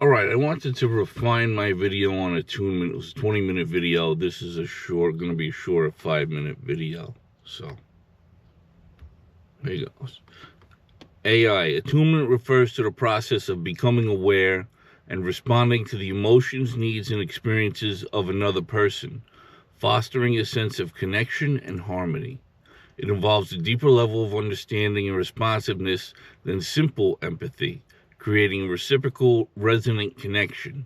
All right, I wanted to refine my video on attunement. It was a 20-minute video. This is going to be a short 5-minute video. So, there you go. AI. Attunement refers to the process of becoming aware and responding to the emotions, needs, and experiences of another person, fostering a sense of connection and harmony. It involves a deeper level of understanding and responsiveness than simple empathy, creating a reciprocal, resonant connection.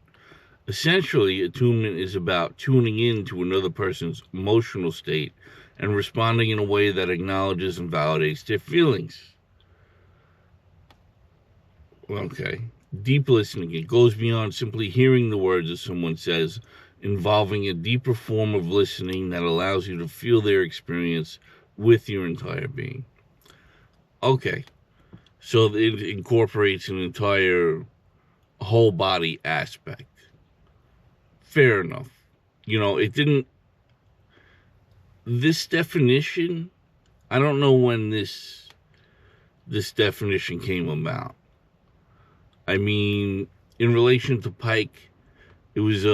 Essentially, attunement is about tuning in to another person's emotional state and responding in a way that acknowledges and validates their feelings. Okay. Deep listening. It goes beyond simply hearing the words that someone says, involving a deeper form of listening that allows you to feel their experience with your entire being. Okay. So it incorporates an entire whole body aspect. Fair enough. It didn't. This definition, I don't know when this definition came about. I mean, in relation to Pike, it was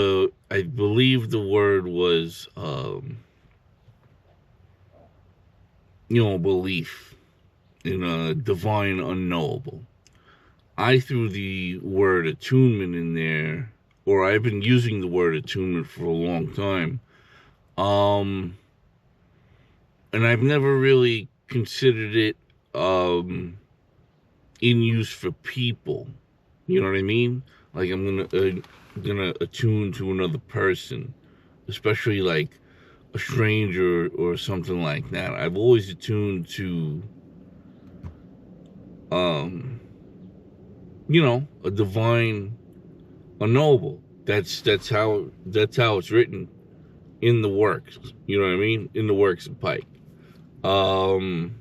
I believe the word was, belief in a divine unknowable. I threw the word attunement in there, or I've been using the word attunement for a long time. And I've never really considered it in use for people. You know what I mean? Like I'm gonna attune to another person, especially like a stranger or something like that. I've always attuned to a divine unknowable. That's how it's written in the works. You know what I mean? In the works of Pike. And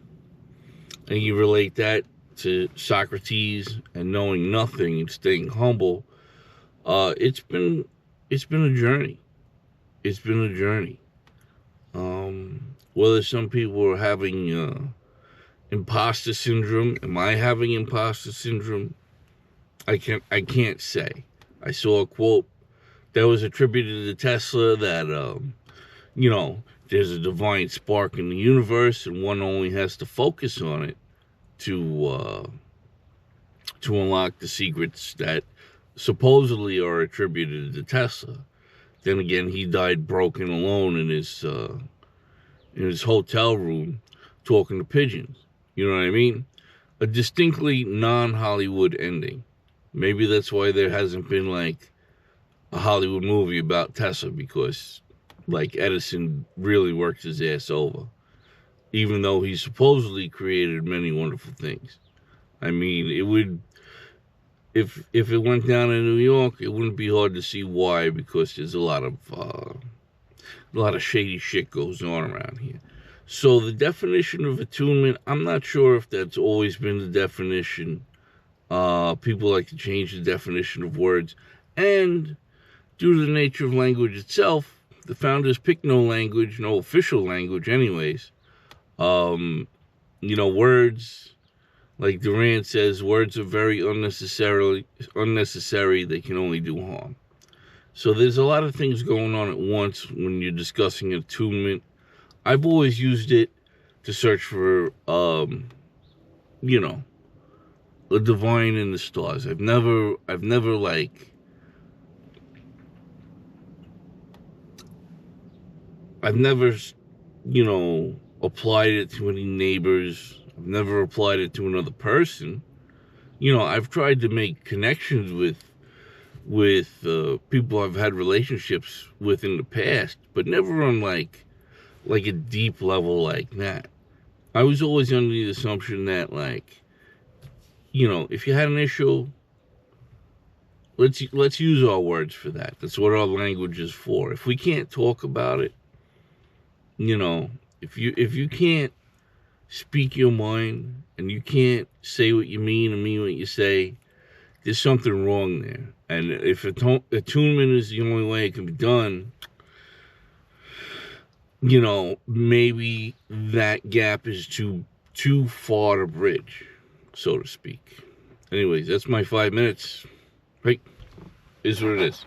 you relate that to Socrates and knowing nothing and staying humble. It's been a journey. It's been a journey. Whether some people are having imposter syndrome, am I having imposter syndrome? I can't say. I saw a quote that was attributed to Tesla that there's a divine spark in the universe, and one only has to focus on it to unlock the secrets that supposedly are attributed to Tesla. Then again, he died broken alone in his hotel room talking to pigeons. You know what I mean? A distinctly non-Hollywood ending. Maybe that's why there hasn't been like a Hollywood movie about Tesla, because like Edison really worked his ass over, even though he supposedly created many wonderful things. I mean, it would, if it went down in New York, it wouldn't be hard to see why, because there's a lot of shady shit goes on around here. So the definition of attunement, I'm not sure if that's always been the definition. People like to change the definition of words, and due to the nature of language itself, the founders picked no language, no official language anyways. Words, like Durant says, words are very unnecessary. They can only do harm. So there's a lot of things going on at once when you're discussing attunement. I've always used it to search for, a divine in the stars. I've never applied it to any neighbors. I've never applied it to another person. I've tried to make connections with people I've had relationships with in the past, but never on like a deep level like that. I was always under the assumption that if you had an issue, let's use our words for that. That's what our language is for. If we can't talk about it, if you can't speak your mind and you can't say what you mean and mean what you say, there's something wrong there. And if attunement is the only way it can be done, maybe that gap is too far to bridge, so to speak. Anyways, that's my 5 minutes. Right. Is what it is.